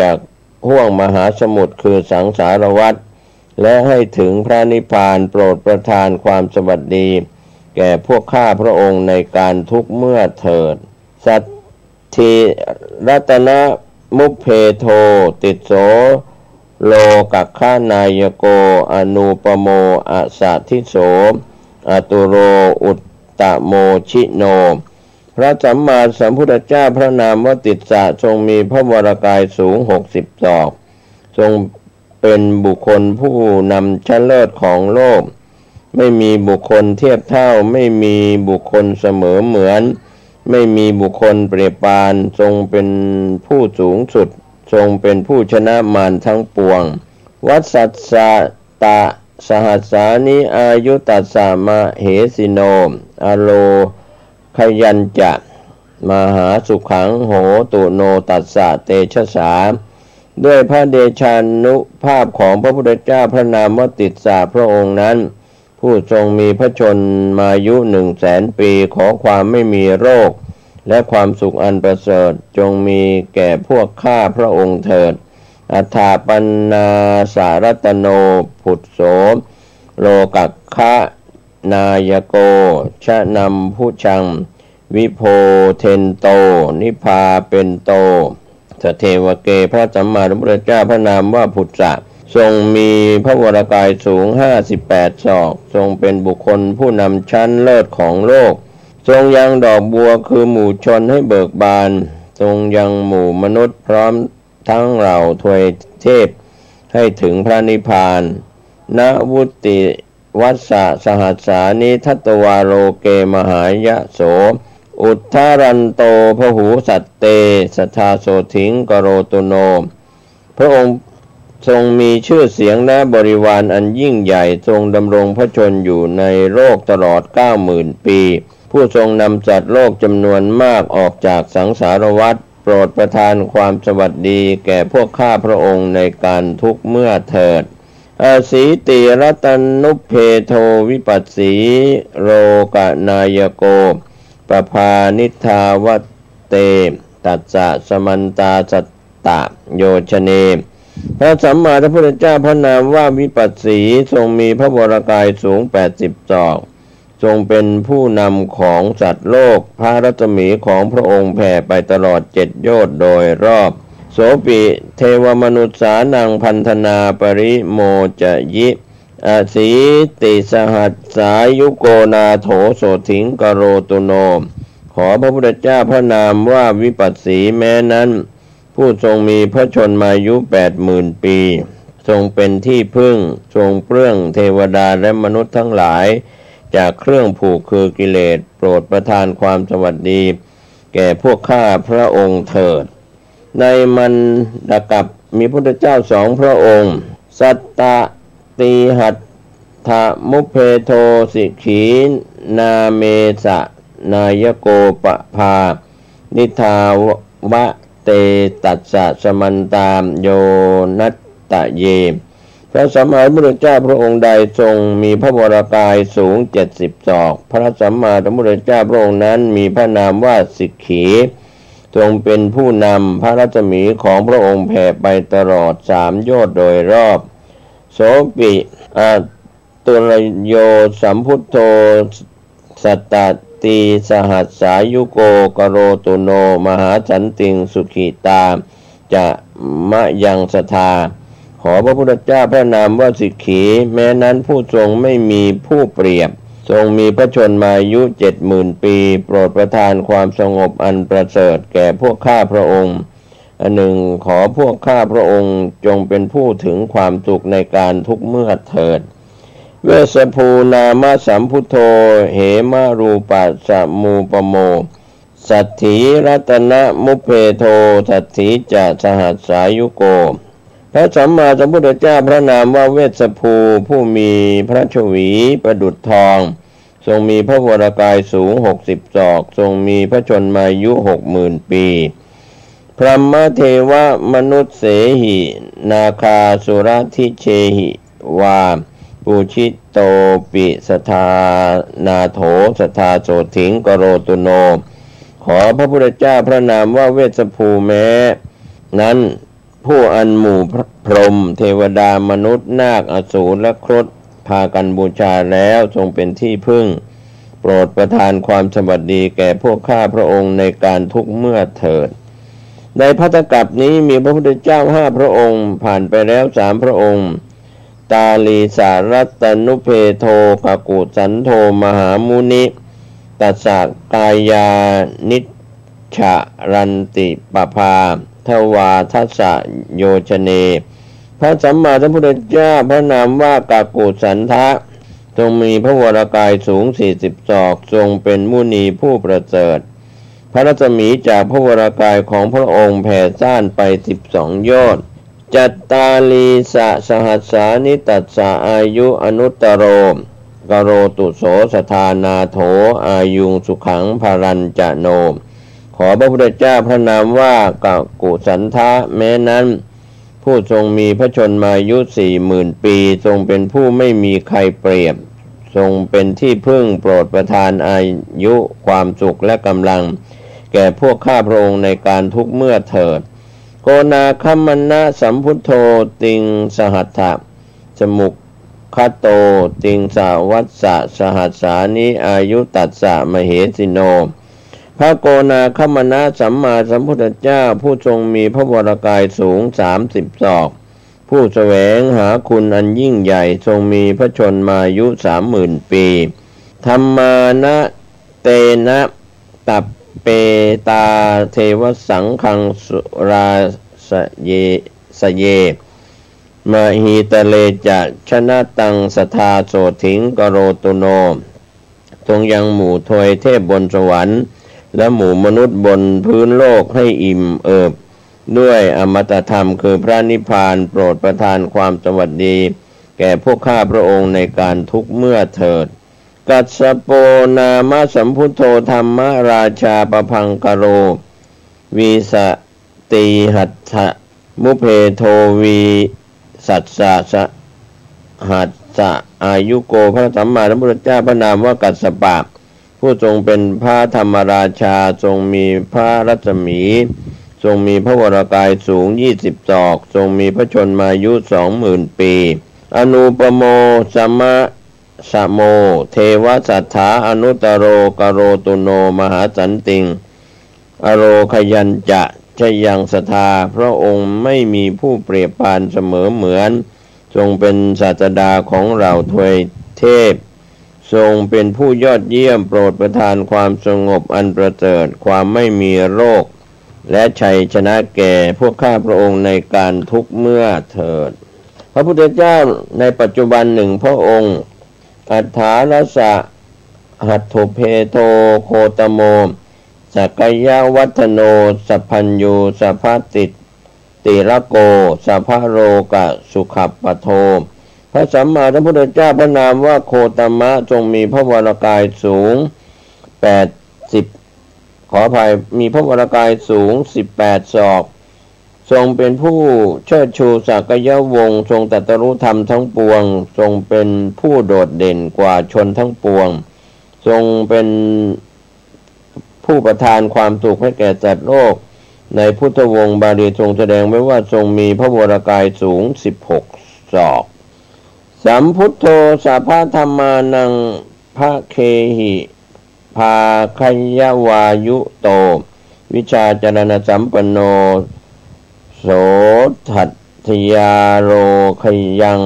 จากห้วงมหาสมุทรคือสังสารวัฏและให้ถึงพระนิพพานโปรดประทานความสวัสดีแก่พวกข้าพระองค์ในการทุกเมื่อเถิดสัตถิรัตนมุพเพโทติโสโลกัคขานายโกอนูปโมอสัทธิโสอตุโรอุตตโมชิโนพระสัมมาสัมพุทธเจ้าพระนามวติสสะทรงมีพระวรกายสูง60 ศอกทรงเป็นบุคคลผู้นำชั้นเลิศของโลกไม่มีบุคคลเทียบเท่าไม่มีบุคคลเสมอเหมือนไม่มีบุคคลเปรียบปานทรงเป็นผู้สูงสุดทรงเป็นผู้ชนะมารทั้งปวงวัสสัสสะตะสหัสสานิอายุตัสสะมะเหสิโนอโลขยัญจะมหาสุขังโหตุโนตัสสะเตชะสาด้วยพระเดชานุภาพของพระพุทธเจ้าพระนามวติสสะพระองค์นั้นผู้ทรงมีพระชนมายุ100,000 ปีขอความไม่มีโรคและความสุขอันประเสริฐจงมีแก่พวกข้าพระองค์เถิดอัฏฐาปันนาสารัตโนพุทโสโลกัคขนายโกชะนัมพุชังวิโพเทนโตนิพาเป็นโตสเทวเกพระสัมมาสัมพุทธเจ้าพระนามว่าพุทธะทรงมีพระวรกายสูง58 ศอกทรงเป็นบุคคลผู้นำชั้นเลิศของโลกทรงยังดอกบัวคือหมู่ชนให้เบิกบานทรงยังหมู่มนุษย์พร้อมทั้งเหล่าทวยเทพให้ถึงพระนิพพานณวุติวัสสะสหัสสานิทัตตวาโรเกมหายะโสอุทธารันโตพหูสัตเตสัทธาโสถิงกโรตุโนพระองค์ทรงมีชื่อเสียงและบริวารอันยิ่งใหญ่ทรงดำรงพระชนอยู่ในโลกตลอด 90,000 ปีผู้ทรงนำสัตว์โลกจำนวนมากออกจากสังสารวัฏโปรดประทานความสวัสดีแก่พวกข้าพระองค์ในการทุกเมื่อเถิดอาสีติรัตนุเพโทวิปัสสีโรกนายโกปภานิทาวเตตัสสะสมันตาสัตตะโยชเนพระสัมมาสัมพุทธเจ้าพระนามว่าวิปัสสีทรงมีพระวรกายสูง80 ศอกทรงเป็นผู้นำของสัตว์โลกพระรัศมีของพระองค์แผ่ไปตลอด7 โยชน์โดยรอบโสปิเทวมนุษสานังพันธนาปริโมจยิอาสีติสหัสสายุโกนาโถโสถิงกโรตุโนขอพระพุทธเจ้าพระนามว่าวิปัสสีแม้นั้นผู้ทรงมีพระชนมายุ 80,000 ปีทรงเป็นที่พึ่งทรงเปลื้องเทวดาและมนุษย์ทั้งหลายจากเครื่องผูกคือกิเลสโปรดประทานความสวัสดีแก่พวกข้าพระองค์เถิดในมันดกับมีพระพุทธเจ้า2 พระองค์สัตตติหัตถมุเพโทสิขีนาเมสะนายโกปภานิทาวะเตตัสสะสมันตามโยนัตตะเยพระสัมมาสัมพุทธเจ้าพระองค์ใดทรงมีพระวรกายสูง70 ศอกพระสัมมาสัมพุทธเจ้าพระองค์นั้นมีพระนามว่าสิกขีทรงเป็นผู้นำพระรัศมีของพระองค์แผ่ไปตลอด3 โยชน์โดยรอบโสปิตุลโยสัมพุทโธสัตตติสหัสสายุโกกโรตุโนมหาสันติงสุขิตาจะมะยังสทาขอพระพุทธเจ้าพระนามว่าสิกขีแม้นั้นผู้ทรงไม่มีผู้เปรียบทรงมีพระชนมายุ 70,000 ปีโปรดประทานความสงบอันประเสริฐแก่พวกข้าพระองค์อันหนึ่งขอพวกข้าพระองค์จงเป็นผู้ถึงความสุขในการทุกเมื่อเถิดเวสภูนามสัมพุทโธเหมารูปัสสมูปโมสัทถิรัตนมุเพโทสัทถิจะสหัสสายุโกพระสัมมาสัมพุทธเจ้าพระนามว่าเวสภูผู้มีพระชวีประดุจทองทรงมีพระวรกายสูง60 ศอกทรงมีพระชนมายุ 60,000 ปีพรหมเทวมนุษย์เสหินาคาสุรทิเชหิวาปูชิตโตปิสทานาโถสทาโสถิงกโรตุโนขอพระพุทธเจ้าพระนามว่าเวสภูแม้นั้น ผู้อันหมู่พรหมเทวดามนุษย์นาคอสูรและครุฑพากันบูชาแล้วทรงเป็นที่พึ่งโปรดประทานความสวัสดีแก่พวกข้าพระองค์ในการทุกเมื่อเถิดในภัตตกัปนี้มีพระพุทธเจ้า5 พระองค์ผ่านไปแล้ว3 พระองค์ตาลีสารัตนุเพโทกกุสันโธมหามุนิตัสสะกายานิชฉะรันติปภาทวาทัสสะโยชเนพระสัมมาสัมพุทธเจ้าพระนามว่ากกุสันทะทรงมีพระวรกายสูง40 ศอกทรงเป็นมุนีผู้ประเสริฐพระรัศมีจากพระวรกายของพระองค์แผ่ซ่านไป12 โยชน์จัตตาลีสะสหัสสานิตัสสะอายุอนุตตโรกโรตุโสสธานาโถอายุงสุขังภรัญจโนขอพระพุทธเจ้าพระนามว่ากกุสันทะแม้นั้นผู้ทรงมีพระชนมายุ40,000 ปีทรงเป็นผู้ไม่มีใครเปรียบทรงเป็นที่พึ่งโปรดประทานอายุความสุขและกำลังแก่พวกข้าพระองค์ในการทุกเมื่อเถิดโกนาคัมมนะสัมพุทโธติงสหัตถะสมุขโตติงสาวัสสะสหัสสานิอายุตัสสะมเหสิโนพระโกนาคัมมนะสัมมาสัมพุทธเจ้าผู้ทรงมีพระวรกายสูง30 ศอกผู้แสวงหาคุณอันยิ่งใหญ่ทรงมีพระชนมายุ30,000 ปีธัมมานะเตนะตัปเปตาเทวสังฆังสุราสเยมหิตเลจะชนะตังสทาโสถิงกโรตุโนทรงยังหมู่ทวยเทพบนสวรรค์และหมู่มนุษย์บนพื้นโลกให้อิ่มเอิบด้วยอมตะธรรมคือพระนิพพานโปรดประทานความสวัสดีแก่พวกข้าพระองค์ในการทุกเมื่อเถิดกัสสโปนามสัมพุทโธธรรมราชาปพังกโรวิสติหัตถมุเพโทวีสัสสะสหัสสะอายุโกพระสัมมาสัมพุทธเจ้าพระนามว่ากัสสปะผู้ทรงเป็นพระธรรมราชาทรงมีพระรัศมีทรงมีพระวรกายสูง20 ศอกทรงมีพระชนมายุ20,000 ปีอนุปโมสมะสโมเทวสัทธาอนุตตโรกโรตุโนมหาสันติงอโรคยัญจะชยังสทาพระองค์ไม่มีผู้เปรียบปานเสมอเหมือนทรงเป็นศาสดาของเราทวยเทพทรงเป็นผู้ยอดเยี่ยมโปรดประทานความสงบอันประเสริฐความไม่มีโรคและชัยชนะแก่พวกข้าพระองค์ในการทุกเมื่อเถิดพระพุทธเจ้าในปัจจุบันหนึ่งพระองค์อัฏฐารสะหัตถุเพโทโคตโมสักยวัฒโนสัพพัญญูสัพพติระโกสัพพโรกะสุขปโทพระสัมมาสัมพุทธเจ้าพระนามว่าโคตมะทรงมีพระวรกายสูง80ขออภัยมีพระวรกายสูง18 ศอกทรงเป็นผู้เชิดชูสักยวงศ์ทรงตรัสรู้ธรรมทั้งปวงทรงเป็นผู้โดดเด่นกว่าชนทั้งปวงทรงเป็นผู้ประทานความสุขให้แก่สัตว์โลกในพุทธวงศ์บาลีทรงแสดงไว้ว่าทรงมีพระวรกายสูง16 ศอกสัมพุทโธสัพพธรรมานังภะเคหิภาคัยยวายุโตวิชาจรณสัมปันโนโสทัตถยาโรคยัง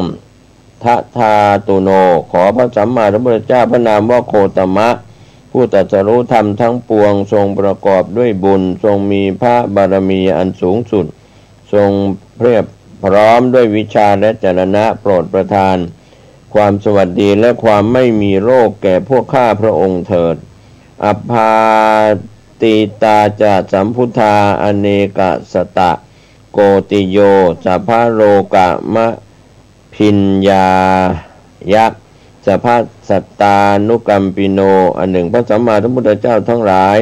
ทัทาตุโนขอพระสัมมาสัมพุทธเจ้าพระนามว่าโคตมะผู้ตรัสรู้ธรรมทั้งปวงทรงประกอบด้วยบุญทรงมีพระบารมีอันสูงสุดทรงเพียบพร้อมด้วยวิชาและจรณะโปรดประทานความสวัสดีและความไม่มีโรคแก่พวกข้าพระองค์เถิดอภาติตาจะสัมพุทธาอเนกสตะโกติโยสัพพโรกะมะพิญญายะสัพพสัตตานุกัมปิโนอันหนึ่งพระสัมมาสัมพุทธเจ้าทั้งหลาย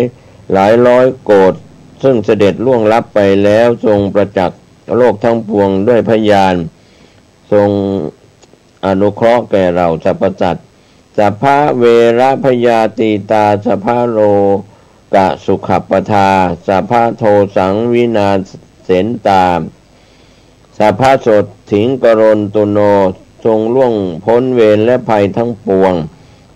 หลายร้อยโกฏซึ่งเสด็จล่วงลับไปแล้วทรงประจักษ์โลกทั้งปวงด้วยพยานทรงอนุเคราะห์แก่เราสรรพสัตว์สัพพะเวระพยาติตาสัพพะโรกะสุขปทาสัพพะโทสังวินาเสนตา สัพพะโสถิงกโรนตุโนทรงล่วงพ้นเวรและภัยทั้งปวง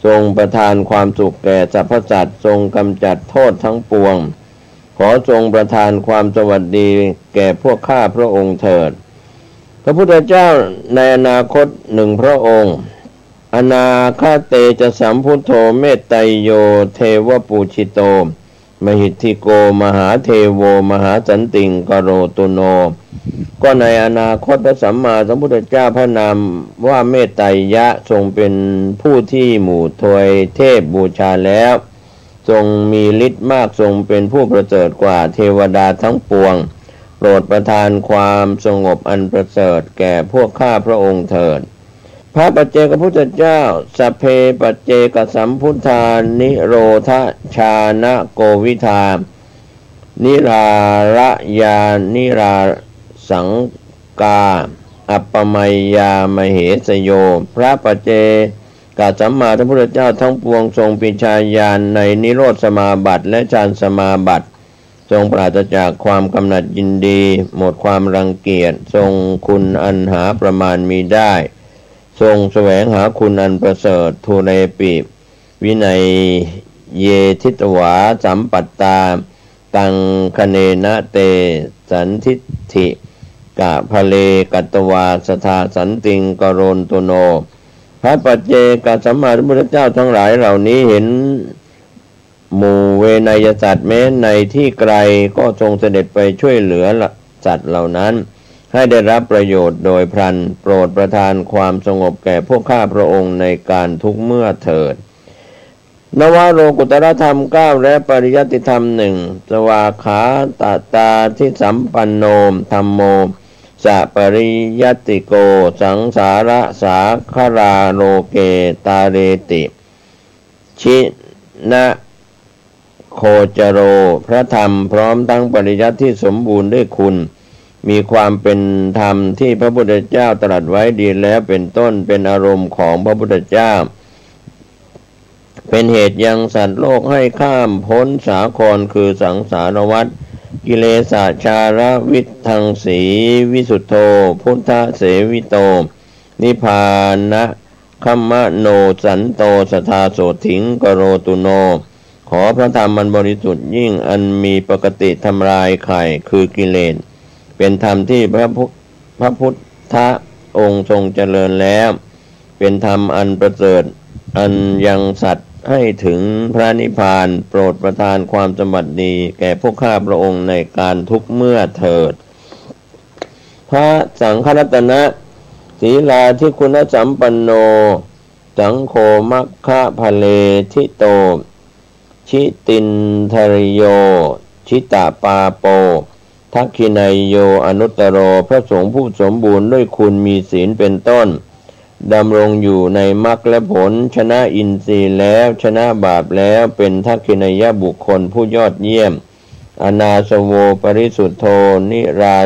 ทรงประทานความสุขแก่สรรพสัตว์ทรงกำจัดโทษทั้งปวงขอทรงประทานความสวัสดีแก่พวกข้าพระองค์เถิดพระพุทธเจ้าในอนาคตหนึ่งพระองค์อนาคเตจะสัมพุทโธเมตไตโยเทวปูชิโตมหิทธิโกมหาเทโวมหาสันติงกโรตุโนก็ในอนาคตพระสัมมาสัมพุทธเจ้าพระนามว่าเมตไตยะทรงเป็นผู้ที่หมู่ทวยเทพบูชาแล้วทรงมีฤทธิ์มากทรงเป็นผู้ประเสริฐกว่าเทวดาทั้งปวงโปรดประทานความสงบอันประเสริฐแก่พวกข้าพระองค์เถิดพระปัจเจกพุทธเจ้าสัพเพปัจเจกสัมพุทธานิโรธชานะโกวิทานิราระยานิราสังกาอัปปมัยยามเหสโยพระปัจเจกสัมมาสัมพุทธเจ้าทั้งปวงทรงปิชาญาณในนิโรธสมาบัติและฌานสมาบัติทรงปราศจากความกำหนัดยินดีหมดความรังเกียจทรงคุณอันหาประมาณมีได้ทรงแสวงหาคุณอันประเสริฐทุเรปิวินัยเยทิตวาสัมปัตตาตังคเนนะเตสันทิฏฐิกะภเลกัตตวาสทาสันติงกโรนตุโนพระปัจเจกสัมมาสัมพุทธเจ้าทั้งหลายเหล่านี้เห็นหมู่เวนยสัตว์แม้ในที่ไกลก็ทรงเสด็จไปช่วยเหลือสัตว์เหล่านั้นให้ได้รับประโยชน์โดยพลันโปรดประทานความสงบแก่พวกข้าพระองค์ในการทุกเมื่อเถิดนวโรกุตรธรรม9และปริยัติธรรม1สวาขาตตาทิสัมปันโนธัมโมสะปริยัติโกสังสาระสาคราโลเกตาเรติชินะโคจโรพระธรรมพร้อมทั้งปริยัติที่สมบูรณ์ด้วยคุณมีความเป็นธรรมที่พระพุทธเจ้าตรัสไว้ดีแล้วเป็นต้นเป็นอารมณ์ของพระพุทธเจ้าเป็นเหตุยังสัตว์โลกให้ข้ามพ้นสาครคือสังสารวัฏกิเลสชาระวิทังสีวิสุทโธพุทธเสวิโตนิพพานะคัมมะโนสันโตสทาโสถิงกโรตุโนขอพระธรรมอันบริสุทธิ์ยิ่งอันมีปกติทำลายไข่คือกิเลสเป็นธรรมที่พระพุทธองค์ทรงเจริญแล้วเป็นธรรมอันประเสริฐอันยังสัตว์ให้ถึงพระนิพพานโปรดประทานความสมบัติดีแก่พวกข้าพระองค์ในการทุกเมื่อเถิดพระสังฆรัตนะศีลาที่คุณสัมปันโนสังโฆมัคคะภเลทิโตชิตินทริโยชิตาปาโปทักขินัยโยอนุตตโรพระสงฆ์ผู้สมบูรณ์ด้วยคุณมีศีลเป็นต้นดำรงอยู่ในมรรคและผลชนะอินทรีย์แล้วชนะบาปแล้วเป็นทักขินัยบุคคลผู้ยอดเยี่ยมอนาสโวปริสุทโธนิรา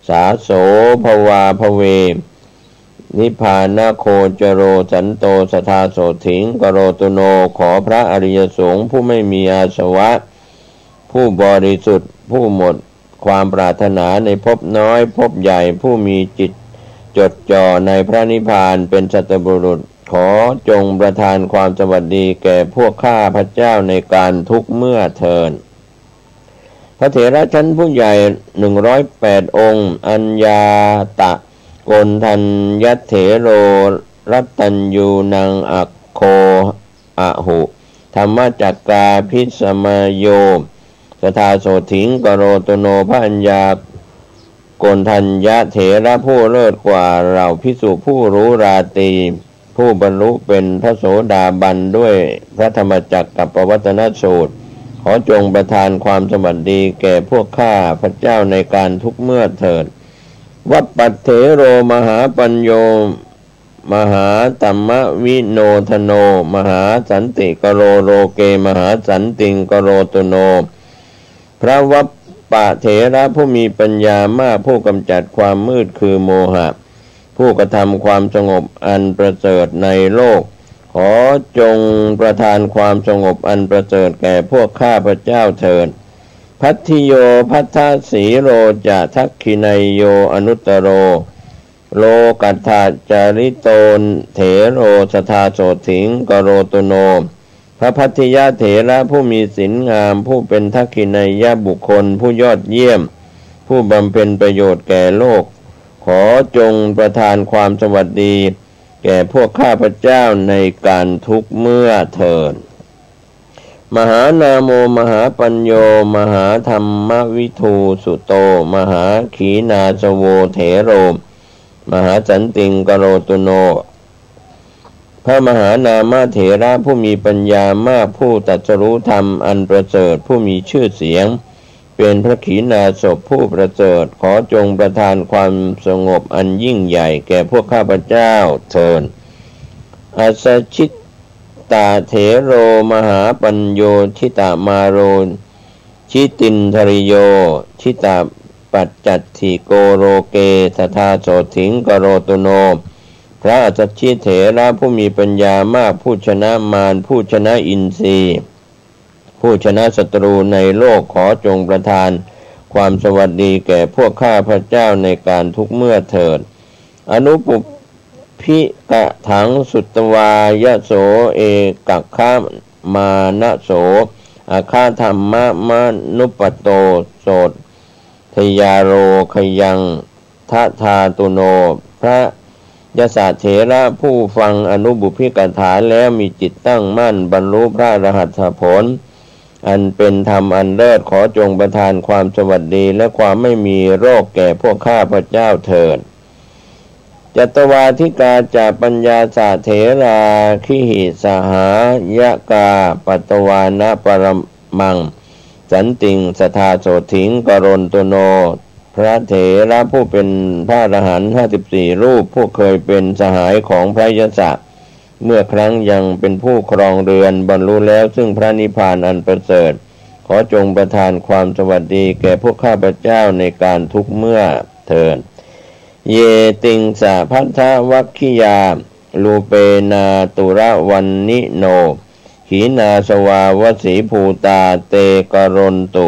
สาโสภวาภเวนิพพานะโคจโรสันโตสทาโสถิงกโรตุโนขอพระอริยสงฆ์ผู้ไม่มีอาสวะผู้บริสุทธิ์ผู้หมดความปรารถนาในภพน้อยภพใหญ่ผู้มีจิตจดจ่อในพระนิพพานเป็นสัตบุรุษขอจงประทานความสวัสดีแก่พวกข้าพระเจ้าในการทุกเมื่อเทินพระเถระชั้นผู้ใหญ่108องค์อัญญาตะโกณทัญยัตเถโรรัตตัญญูนังอัคโคอะหุธรรมจักกาพิสมโยสทาโสถิงกโรตุโนพระอัญญาโกณทัญญะเถระผู้เลิศกว่าเราภิกษุผู้รู้ราตรีผู้บรรลุเป็นพระโสดาบันด้วยพระธรรมจักรกับปวัตตนสูตรขอจงประทานความสวัสดีแก่พวกข้าพระเจ้าในการทุกเมื่อเถิดวัปปัตเถโรมหาปัญโยมหาตัมมวิโนทโนมหาสันติกโรโรเกมหาสันติงกโรตุโนพระวัปปะเถระผู้มีปัญญามากผู้กำจัดความมืดคือโมหะผู้กระทำความสงบอันประเสริฐในโลกขอจงประทานความสงบอันประเสริฐแก่พวกข้าพระเจ้าเถิด พัทธิโยพัทธสีโรจะทักขินัยโยอนุตตโรโลกัตถาจาริโตนเถโรสทาโสถิงกโรตุโนพระพัทธิยเถระผู้มีศีลงามผู้เป็นทักขินัยยบุคคลผู้ยอดเยี่ยมผู้บำเพ็ญประโยชน์แก่โลกขอจงประทานความสวัสดีแก่พวกข้าพเจ้าในการทุกเมื่อเถิดมหานาโมมหาปัญโยมหาธรรมวิทูสุโตมหาขีนาสโวเถโรมหาสันติงกโรตุโนพระมหานามเถระผู้มีปัญญามากผู้ตรัสรู้ธรรมอันประเสริฐผู้มีชื่อเสียงเป็นพระขีณาสพผู้ประเสริฐขอจงประทานความสงบอันยิ่งใหญ่แก่พวกข้าพเจ้าเถิดอัสชิตตาเถโรมหาปัญโยชิตามาโรชิตินทริโยชิตาปัจจัตถิโกโรเกสทาโสถิงกโรตุโนพระอัสสชิเถระผู้มีปัญญามากผู้ชนะมารผู้ชนะอินทรีย์ผู้ชนะศัตรูในโลกขอจงประทานความสวัสดีแก่พวกข้าพเจ้าในการทุกเมื่อเถิดอนุปุพิกะถังสุตวายโสเอกัคขมานะโสอาคาธรรมะมนุปโตโสทยาโรขยังทธาตุโนพระยศเถระผู้ฟังอนุบุพิกถาแล้วมีจิตตั้งมั่นบรรลุพระอรหัตผลอันเป็นธรรมอันเลิศขอจงประทานความสวัสดีและความไม่มีโรคแก่พวกข้าพเจ้าเถิดจัตวาธิกาจาปัญญาสาเถราคิหิสหายกาปัตตวานะปรมังสันติงสทาโสถิงกรณตุโนพระเถระผู้เป็นพระอรหันต์54รูปผู้เคยเป็นสหายของพระยศเมื่อครั้งยังเป็นผู้ครองเรือนบรรลุแล้วซึ่งพระนิพพานอันประเสริฐขอจงประทานความสวัสดีแก่พวกข้าพเจ้าในการทุกเมื่อเถิดเยติงสะพัทธวัคคิยาลูเปนาตุระวันนิโนขีนาสวาวสีภูตาเตกรณตุ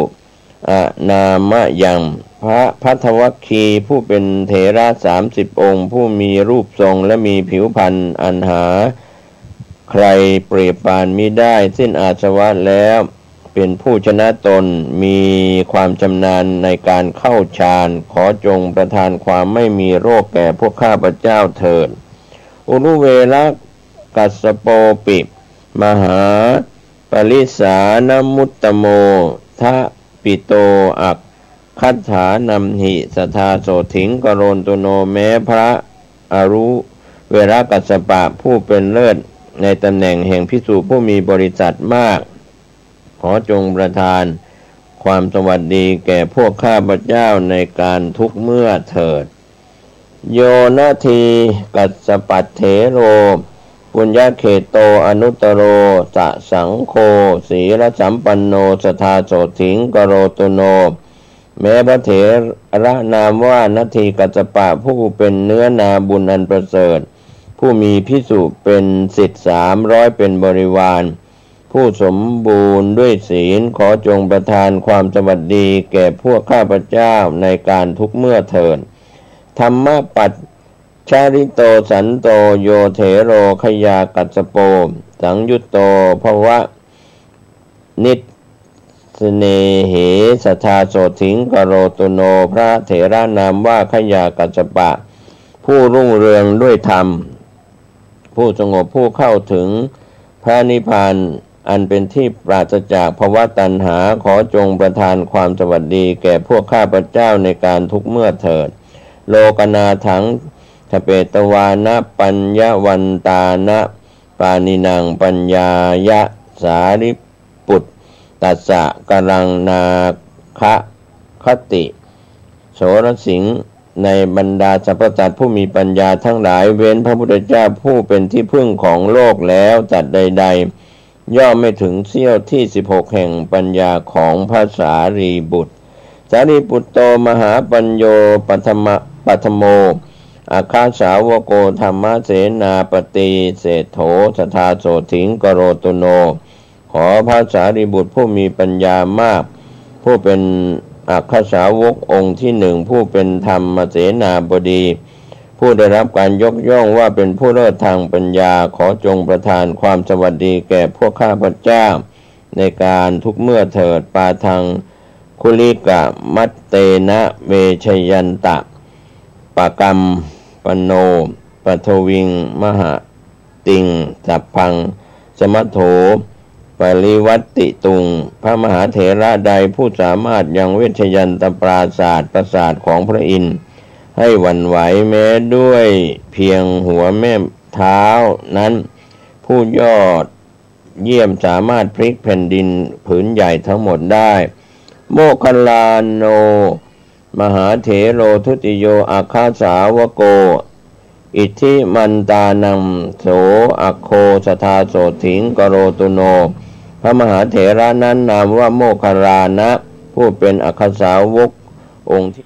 อนามะยังพระพัทธวัคคีผู้เป็นเถระ30 องค์ผู้มีรูปทรงและมีผิวพรรณอันหาใครเปรียบปานมิได้สิ้นอาสวะแล้วเป็นผู้ชนะตนมีความชำนาญในการเข้าฌานขอจงประทานความไม่มีโรคแก่พวกข้าพเจ้าเถิดอุรุเวละกัสสโปปิมหาปริสานมุตตโมทะปิโตอักคัตถานัมหิสทาโสถิงกโรนตุโนแม้พระอรุเวรกัสสปะผู้เป็นเลิศในตำแหน่งแห่งภิกษุผู้มีบริษัทมากขอจงประทานความสวัสดีแก่พวกข้าพเจ้าในการทุกเมื่อเถิดโยนาทีกัสสปัตเถโรปุญญเขโตอนุตตโรสะสังโฆสีลสัมปันโนสทาโสถิงกโรตุโนแม้พระเถระนามว่านาทีกัสสปะผู้เป็นเนื้อนาบุญอันประเสริฐผู้มีภิกษุเป็นศิษย์300เป็นบริวารผู้สมบูรณ์ด้วยศีลขอจงประทานความสวัสดีแก่พวกข้าพเจ้าในการทุกเมื่อเถิดธรรมปัจชาริโตสันโตโยเถโรขยากัสสโปสังยุตโตภวะนิสเนเหสทาโสถิงกโรตุโนพระเถระนามว่าขยากัสสปะผู้รุ่งเรืองด้วยธรรมผู้สงบผู้เข้าถึงพระนิพพานอันเป็นที่ปราศจากภวตัณหาขอจงประทานความสวัสดีแก่พวกข้าพเจ้าในการทุกเมื่อเถิดโลกนาถังทเปตวานะปัญญวันตานะปานินังปัญญายะสาริปุตตัสสะกรังนาคะคติโสรสิงในบรรดาสรรพสัตว์ผู้มีปัญญาทั้งหลายเว้นพระพุทธเจ้าผู้เป็นที่พึ่งของโลกแล้วสัตว์ใดๆย่อมไม่ถึงเสี้ยวที่16แห่งปัญญาของพระสารีบุตรสารีปุตโตมหาปัญโยปัทโมอาคาสาวโกธรรมเสนาปฏิเศธโธสทาโสถิงกโรตุโนขอพระสารีบุตรผู้มีปัญญามาก ผู้เป็นอัคคสาวกองค์ที่หนึ่งผู้เป็นธรรมเสนาบดีผู้ได้รับการยกย่องว่าเป็นผู้เลิศทางปัญญาขอจงประทานความสวัสดีแก่พวกข้าพเจ้าในการทุกเมื่อเถิดปาทังคุลิกะมัตเตนะเวชยันตะปะกัมปโนปทวิงมหาติงสัพพังสมัทโธปริวัตติตุงพระมหาเถระใดผู้สามารถยังเวชยันตปราศาสตร์ประสาทของพระอินทร์ให้หวั่นไหวแม้ด้วยเพียงหัวแม่เท้านั้นผู้ยอดเยี่ยมสามารถพลิกแผ่นดินผืนใหญ่ทั้งหมดได้โมคคัลลาโนมหาเถโรทุติโยอาคาสาวโกอิทธิมันตานังโสอัคโคสทาโสถิงกโรตุโนพระมหาเถระนั้นนามว่าโมคคัลลานะผู้เป็นอัคคสาวกองค์ที่